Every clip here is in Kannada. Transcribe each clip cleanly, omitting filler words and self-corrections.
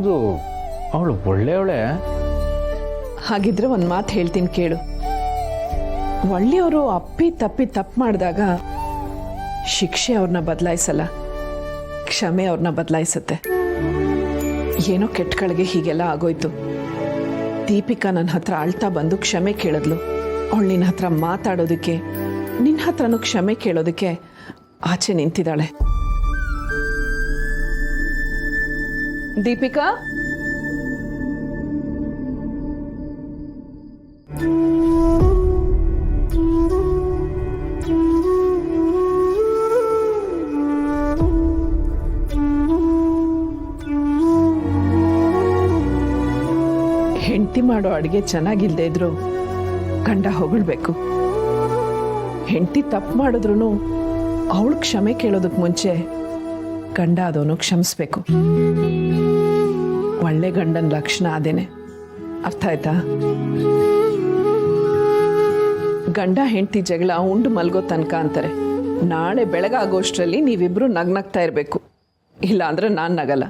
ಹೌದು, ಅವಳು ಒಳ್ಳೆಯವಳೆ. ಹಾಗಿದ್ರೆ ಒಂದು ಮಾತು ಹೇಳ್ತೀನಿ ಕೇಳು. ಒಳ್ಳೆಯವರು ಅಪ್ಪಿ ತಪ್ಪು ಮಾಡಿದಾಗ ಶಿಕ್ಷೆ ಅವ್ರನ್ನ ಬದಲಾಯಿಸಲ್ಲ, ಕ್ಷಮೆ ಅವ್ರನ್ನ ಬದಲಾಯಿಸುತ್ತೆ. ಏನೋ ಕೆಟ್ಟಗಳಿಗೆ ಹೀಗೆಲ್ಲ ಆಗೋಯ್ತು. ದೀಪಿಕಾ ನನ್ನ ಹತ್ರ ಅಳ್ತಾ ಬಂದು ಕ್ಷಮೆ ಕೇಳಿದ್ಲು. ಅವಳು ನಿನ್ನ ಹತ್ರ ಮಾತಾಡೋದಕ್ಕೆ, ನಿನ್ನ ಹತ್ರನೂ ಕ್ಷಮೆ ಕೇಳೋದಕ್ಕೆ ಆಚೆ ನಿಂತಿದ್ದಾಳೆ. ದೀಪಿಕಾ, ಹೆಂಡತಿ ಮಾಡೋ ಅಡುಗೆ ಚೆನ್ನಾಗಿಲ್ದೇ ಇದ್ರು ಗಂಡ ಹೊಗಳ್ಬೇಕು. ಹೆಂಡತಿ ತಪ್ಪು ಮಾಡಿದ್ರು ಅವಳು ಕ್ಷಮೆ ಕೇಳೋದಕ್ಕೆ ಮುಂಚೆ ಗಂಡ ಅದವನು ಕ್ಷಮಿಸ್ಬೇಕು. ಒಳ್ಳೆ ಗಂಡನ ಲಕ್ಷಣ ಅದೇನೆ. ಅರ್ಥ ಆಯ್ತಾ? ಗಂಡ ಹೆಂಡತಿ ಜಗಳ ಉಂಡು ಮಲ್ಗೋ ತನಕ ಅಂತಾರೆ. ನಾಳೆ ಬೆಳಗಾಗೋಷ್ಟರಲ್ಲಿ ನೀವಿಬ್ರು ನಗ್ನಗ್ತಾ ಇರಬೇಕು, ಇಲ್ಲ ಅಂದ್ರೆ ನಾನು ನಗಲ್ಲ.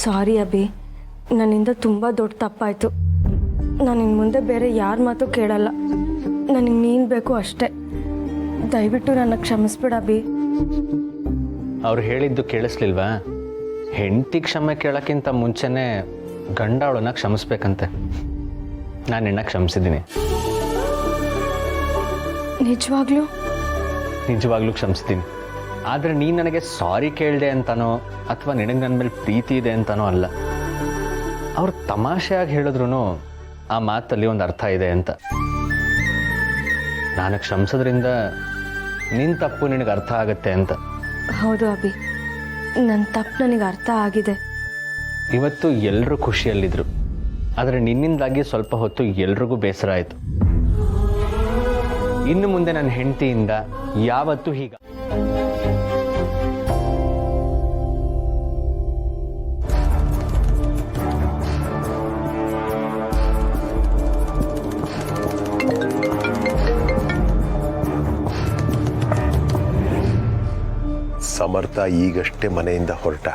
ಸಾರಿ ಅಭಿ, ನನ್ನಿಂದ ತುಂಬ ದೊಡ್ಡ ತಪ್ಪಾಯಿತು. ನಾನು ಇನ್ನು ಮುಂದೆ ಬೇರೆ ಯಾರ ಮಾತು ಕೇಳಲ್ಲ. ನನಗೆ ನೀನು ಬೇಕು ಅಷ್ಟೇ. ದಯವಿಟ್ಟು ನನ್ನ ಕ್ಷಮಿಸ್ಬಿಡ ಅಭಿ. ಅವ್ರು ಹೇಳಿದ್ದು ಕೇಳಿಸ್ಲಿಲ್ವಾ? ಹೆಂಡತಿ ಕ್ಷಮೆ ಕೇಳೋಕ್ಕಿಂತ ಮುಂಚೆನೇ ಗಂಡ ಅವಳನ್ನ ಕ್ಷಮಿಸ್ಬೇಕಂತೆ. ನಾನು ನಿನ್ನ ಕ್ಷಮಿಸಿದ್ದೀನಿ. ನಿಜವಾಗ್ಲೂ ಕ್ಷಮಿಸ್ತೀನಿ. ಆದರೆ ನೀನು ನನಗೆ ಸಾರಿ ಕೇಳಿದೆ ಅಂತನೋ ಅಥವಾ ನಿನಗೆ ನನ್ನ ಮೇಲೆ ಪ್ರೀತಿ ಇದೆ ಅಂತನೋ ಅಲ್ಲ. ಅವ್ರು ತಮಾಷೆಯಾಗಿ ಹೇಳಿದ್ರು ಆ ಮಾತಲ್ಲಿ ಒಂದು ಅರ್ಥ ಇದೆ ಅಂತ. ನಾನು ಕ್ಷಮಿಸೋದ್ರಿಂದ ನಿನ್ನ ತಪ್ಪು ನಿನಗೆ ಅರ್ಥ ಆಗುತ್ತೆ ಅಂತ. ಹೌದು ಅಭಿ, ನನ್ನ ತಪ್ಪು ನನಗೆ ಅರ್ಥ ಆಗಿದೆ. ಇವತ್ತು ಎಲ್ಲರೂ ಖುಷಿಯಲ್ಲಿದ್ದರು, ಆದರೆ ನಿನ್ನಿಂದಾಗಿ ಸ್ವಲ್ಪ ಹೊತ್ತು ಎಲ್ರಿಗೂ ಬೇಸರ ಆಯಿತು. ಇನ್ನು ಮುಂದೆ ನನ್ನ ಹೆಂಡತಿಯಿಂದ ಯಾವತ್ತೂ ಹೀಗ ಸಮರ್ಥ ಈಗಷ್ಟೇ ಮನೆಯಿಂದ ಹೊರಟ.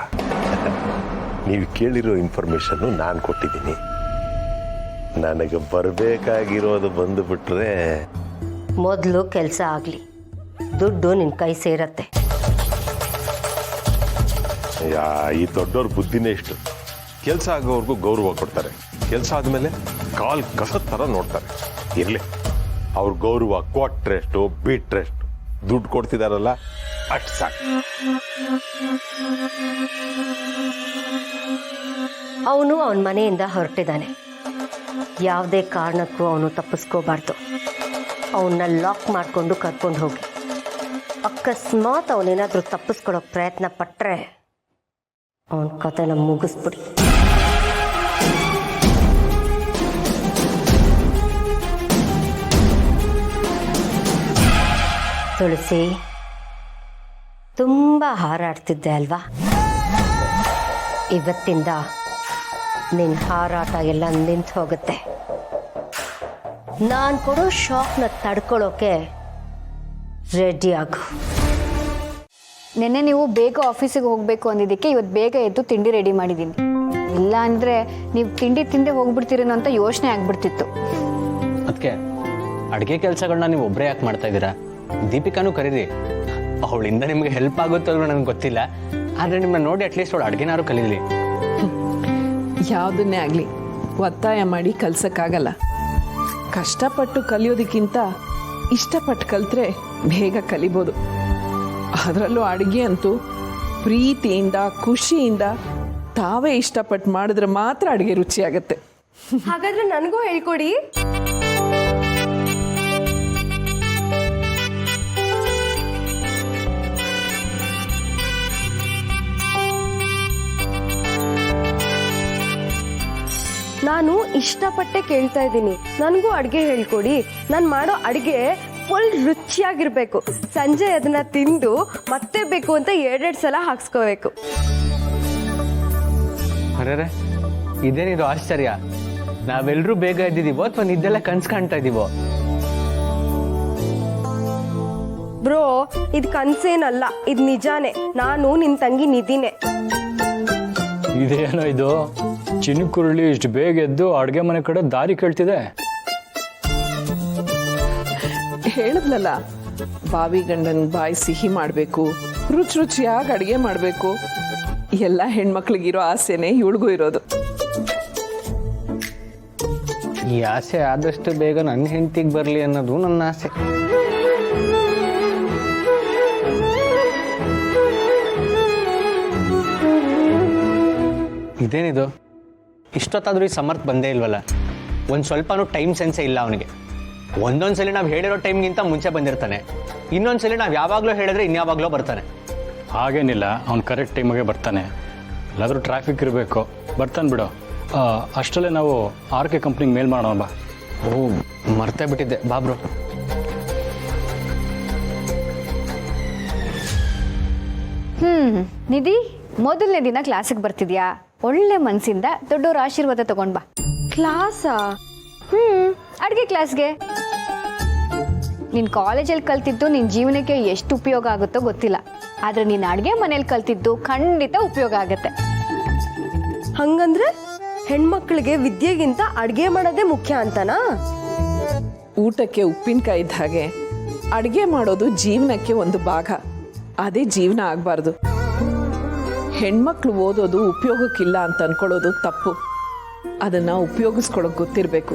ನೀವು ಕೇಳಿರೋ ಇನ್ಫಾರ್ಮೇಶನ್ನು ನಾನು ಕೊಟ್ಟಿದ್ದೀನಿ. ನನಗೆ ಬರಬೇಕಾಗಿರೋದು ಬಂದುಬಿಟ್ರೆ ಮೊದಲು ಕೆಲಸ ಆಗಲಿ, ದುಡ್ಡು ನಿನ್ನ ಕೈ ಸೇರತ್ತೆ. ಈ ದೊಡ್ಡವ್ರ ಬುದ್ಧಿನೇ ಇಷ್ಟು. ಕೆಲಸ ಆಗೋವ್ರಿಗೂ ಗೌರವ ಕೊಡ್ತಾರೆ, ಕೆಲಸ ಆದಮೇಲೆ ಕಾಲ್ ಕಸದ ಥರ ನೋಡ್ತಾರೆ. ಇರಲಿ, ಅವ್ರ ಗೌರವ ಕೊಟ್ರೆಷ್ಟು ಬಿಟ್ರೆಷ್ಟು, ದುಡ್ಡು ಕೊಡ್ತಿದಾರಲ್ಲ ಅಷ್ಟು ಸಾಕು. ಅವನು ಅವನ ಮನೆಯಿಂದ ಹೊರಟಿದ್ದಾನೆ. ಯಾವುದೇ ಕಾರಣಕ್ಕೂ ಅವನು ತಪ್ಪಿಸ್ಕೋಬಾರ್ದು. ಅವನ್ನ ಲಾಕ್ ಮಾಡಿಕೊಂಡು ಕರ್ಕೊಂಡು ಹೋಗಿ. ಅಕಸ್ಮಾತ್ ಅವನೇನಾದರೂ ತಪ್ಪಿಸ್ಕೊಳ್ಳೋಕೆ ಪ್ರಯತ್ನ ಪಟ್ಟರೆ ಅವನ ಕಥೆನ ಮುಗಿಸ್ಬಿಡಿ. ತುಳಸಿ, ತುಂಬ ಹಾರಾಡ್ತಿದ್ದೆ ಅಲ್ವಾ? ಇವತ್ತಿಂದ ನಿನ್ನ ಹಾರಾಟ ಎಲ್ಲ ನಿಂತು ಹೋಗುತ್ತೆ. ನಾನು ಕೊಡೋ ಶಾಕ್ನ ತಡ್ಕೊಳ್ಳೋಕೆ ರೆಡಿ ಆಗು. ನೆನ್ನೆ ನೀವು ಬೇಗ ಆಫೀಸಿಗೆ ಹೋಗಬೇಕು ಅಂದಿದ್ದಕ್ಕೆ ಇವತ್ತು ಬೇಗ ಎದ್ದು ತಿಂಡಿ ರೆಡಿ ಮಾಡಿದ್ದೀನಿ. ಇಲ್ಲ ಅಂದರೆ ನೀವು ತಿಂಡಿ ತಿಂದೆ ಹೋಗ್ಬಿಡ್ತೀರೇನೋ ಅಂತ ಯೋಚನೆ ಆಗ್ಬಿಡ್ತಿತ್ತು. ಅದಕ್ಕೆ ಅಡುಗೆ ಕೆಲಸಗಳನ್ನ ನೀವು ಒಬ್ಬರೇ ಯಾಕೆ ಮಾಡ್ತಾ ಇದ್ದೀರಾ? ದೀಪಿಕಾನೂ ಕರೀರಿ, ಅವಳಿಂದ ನಿಮಗೆ ಹೆಲ್ಪ್ ಆಗುತ್ತೋ ನನಗೆ ಗೊತ್ತಿಲ್ಲ. ಆದರೆ ನಿಮ್ಮನ್ನ ನೋಡಿ ಅಟ್ಲೀಸ್ಟ್ ಅವಳು ಅಡುಗೆನಾರು ಕಲೀಲಿ. ಯಾವುದನ್ನೇ ಆಗಲಿ ಒತ್ತಾಯ ಮಾಡಿ ಕಲ್ಸಕ್ಕಾಗಲ್ಲ. ಕಷ್ಟಪಟ್ಟು ಕಲಿಯೋದಕ್ಕಿಂತ ಇಷ್ಟಪಟ್ಟು ಕಲ್ತ್ರೆ ಬೇಗ ಕಲಿಬೋದು. ಅದರಲ್ಲೂ ಅಡುಗೆ ಅಂತೂ ಪ್ರೀತಿಯಿಂದ ಖುಷಿಯಿಂದ ತಾವೇ ಇಷ್ಟಪಟ್ಟು ಮಾಡಿದ್ರೆ ಮಾತ್ರ ಅಡುಗೆ ರುಚಿಯಾಗತ್ತೆ. ಹಾಗಾದ್ರೆ ನನಗೂ ಹೇಳ್ಕೊಡಿ. ನಾನು ಇಷ್ಟಪಟ್ಟೆ ಕೇಳ್ತಾ ಇದ್ದೀನಿ, ನನಗೂ ಅಡುಗೆ ಹೇಳ್ಕೊಡಿ. ನಾನು ಮಾಡೋ ಅಡುಗೆ ಫುಲ್ ರುಚಿಯಾಗಿರ್ಬೇಕು. ಸಂಜೆ ಅದನ್ನ ತಿಂದು ಮತ್ತೆ ಬೇಕು ಅಂತ 2 ಸಲ ಹಾಕ್ಸ್ಕೋಬೇಕು. ಅರೆ ಇದೇನಿದು ಆಶ್ಚರ್ಯ, ನಾವೆಲ್ಲರೂ ಬೇಗ ಎದ್ದಿದ್ದೀವೋ ಅಥವಾ ನಿದ್ದೆಲ್ಲ ಕನ್ಸ್ ಕಾಣ್ತಾ ಇದೀವೋ? ಬ್ರೋ, ಇದು ಕನ್ಸೇನಲ್ಲ, ಇದು ನಿಜಾನೇ. ನಾನು ನಿನ್ ತಂಗಿ ನಿಧಿನೇ. ಇದೇನೋ ಇದು ಚಿನುಕುರುಳಿ ಇಷ್ಟು ಬೇಗ ಎದ್ದು ಅಡುಗೆ ಮನೆ ಕಡೆ ದಾರಿ ಕೇಳ್ತಿದೆ. ಹೇಳಿದ್ಲಲ್ಲ, ಬಾವಿ ಗಂಡನ ಬಾಯಿ ಸಿಹಿ ಮಾಡಬೇಕು, ರುಚಿಯಾಗಿ ಅಡುಗೆ ಮಾಡಬೇಕು. ಎಲ್ಲ ಹೆಣ್ಮಕ್ಳಿಗಿರೋ ಆಸೆನೇ ಇವಳಿಗೂ ಇರೋದು. ಈ ಆಸೆ ಆದಷ್ಟು ಬೇಗ ನನ್ನ ಹೆಂಡತಿಗೆ ಬರಲಿ ಅನ್ನೋದು ನನ್ನ ಆಸೆ. ಇದೇನಿದು, ಇಷ್ಟೊತ್ತಾದ್ರೂ ಈ ಸಮರ್ಥ ಬಂದೇ ಇಲ್ವಲ್ಲ? ಒಂದು ಸ್ವಲ್ಪನೂ ಟೈಮ್ ಸೆನ್ಸೇ ಇಲ್ಲ ಅವನಿಗೆ. ಒಂದೊಂದ್ಸಲಿ ನಾವು ಹೇಳಿರೋ ಟೈಮ್ಗಿಂತ ಮುಂಚೆ ಬಂದಿರ್ತಾನೆ, ಇನ್ನೊಂದ್ಸಲಿ ನಾವು ಯಾವಾಗಲೂ ಹೇಳಿದ್ರೆ ಇನ್ಯಾವಾಗಲೂ ಬರ್ತಾನೆ. ಹಾಗೇನಿಲ್ಲ, ಅವ್ನು ಕರೆಕ್ಟ್ ಟೈಮಿಗೆ ಬರ್ತಾನೆ. ಎಲ್ಲಾದರೂ ಟ್ರಾಫಿಕ್ ಇರಬೇಕು, ಬರ್ತಾನೆ ಬಿಡು. ಅಷ್ಟರಲ್ಲೇ ನಾವು RK ಕಂಪ್ನಿಗೆ ಮೇಲ್ ಮಾಡೋಣ ಬಾ. ಓ, ಮರ್ತೇ ಬಿಟ್ಟಿದ್ದೆ, ಬಾಬ್ರು. ನಿಧಿ, ಮೊದಲನೇ ದಿನ ಕ್ಲಾಸಿಗೆ ಬರ್ತಿದ್ಯಾ? ಒಳ್ಳೆ ಮನಸ್ಸಿಂದ ದೊಡ್ಡವ್ರ ಆಶೀರ್ವಾದ ತಗೊಂಡ್ ಬಾ. ಕ್ಲಾಸಾ? ಅಡುಗೆ ಕ್ಲಾಸ್ಗೆ. ನೀನ್ ಕಾಲೇಜಲ್ಲಿ ಕಲ್ತಿದ್ದು ನಿನ್ ಜೀವನಕ್ಕೆ ಎಷ್ಟು ಉಪಯೋಗ ಆಗುತ್ತೋ ಗೊತ್ತಿಲ್ಲ, ಆದ್ರೆ ನೀನ್ ಅಡುಗೆ ಮನೇಲಿ ಕಲ್ತಿದ್ದು ಖಂಡಿತ ಉಪಯೋಗ ಆಗತ್ತೆ. ಹಂಗಂದ್ರೆ ಹೆಣ್ಮಕ್ಳಿಗೆ ವಿದ್ಯೆಗಿಂತ ಅಡ್ಗೆ ಮಾಡೋದೇ ಮುಖ್ಯ ಅಂತನಾ? ಊಟಕ್ಕೆ ಉಪ್ಪಿನಕಾಯಿ ಇದ್ದ ಹಾಗೆ ಅಡುಗೆ ಮಾಡೋದು ಜೀವನಕ್ಕೆ ಒಂದು ಭಾಗ, ಅದೇ ಜೀವನ ಆಗಬಾರ್ದು. ಹೆಣ್ಮಕ್ಳು ಓದೋದು ಉಪಯೋಗಕ್ಕಿಲ್ಲ ಅಂತ ಅನ್ಕೊಳ್ಳೋದು ತಪ್ಪು. ಅದನ್ನು ಉಪಯೋಗಿಸ್ಕೊಳ್ಳೋಕೆ ಗೊತ್ತಿರಬೇಕು.